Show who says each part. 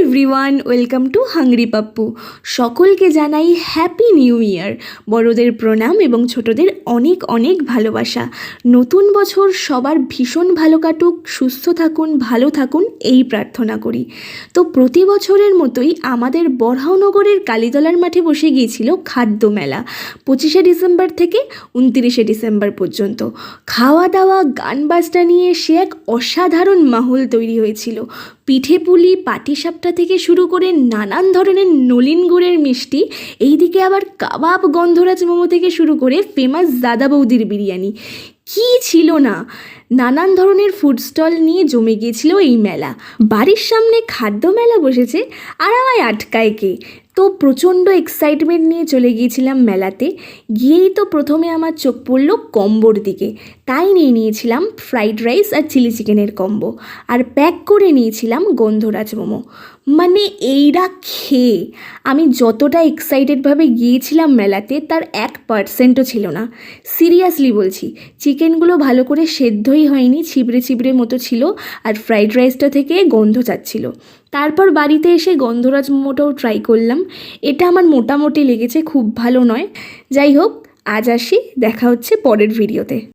Speaker 1: Everyone, welcome to hungry Pappu. সকলকে জানাই happy new year. বড়দের প্রণাম এবং ছোটদের অনেক অনেক ভালোবাসা। নতুন বছর সবার ভীষণ ভালো কাটুক, সুস্থ থাকুন, ভালো থাকুন এই প্রার্থনা করি। তো প্রতি বছরের মতোই আমাদের বড়হাওনগরের কালীতলার মাঠে বসে গিয়েছিল খাদ্য মেলা 25শে ডিসেম্বর থেকে 29শে ডিসেম্বর পর্যন্ত। খাওয়া দাওয়া, গান বাজনা নিয়ে সে এক অসাধারণ মাহল তৈরি হয়েছিল। পিঠে পুলি, পাটিসাপটা থেকে শুরু করে নানান ধরনের নলিন গুড়ের মিষ্টি, এইদিকে আবার কাবাব, গন্ধরাজ মোমো থেকে শুরু করে ফেমাস দাদা বৌদির বিরিয়ানি, কী ছিল না। নানান ধরনের ফুড স্টল নিয়ে জমে গিয়েছিল এই মেলা। বাড়ির সামনে খাদ্য মেলা বসেছে আর আমায় আটকায় কে? তো প্রচণ্ড এক্সাইটমেন্ট নিয়ে চলে গিয়েছিলাম মেলাতে। গিয়েই তো প্রথমে আমার চোখ পড়ল কম্বোর দিকে, তাই নিয়ে নিয়েছিলাম ফ্রাইড রাইস আর চিলি চিকেনের কম্বো, আর প্যাক করে নিয়েছিলাম গন্ধরাজ মোমো। মানে এইরা খেয়ে আমি যতটা এক্সাইটেডভাবে গিয়েছিলাম মেলাতে তার 1% ছিল না। সিরিয়াসলি বলছি, চিকেনগুলো ভালো করে সেদ্ধই হয়নি, ছিবড়ে ছিবড়ে মতো ছিল, আর ফ্রাইড রাইসটা থেকে গন্ধ যাচ্ছিল। তারপর বাড়িতে এসে গন্ধরাজ মোমোটাও ট্রাই করলাম। এটা আমার মোটামুটি লেগেছে, খুব ভালো নয়। যাই হোক, আজ আসি, দেখা হচ্ছে পরের ভিডিওতে।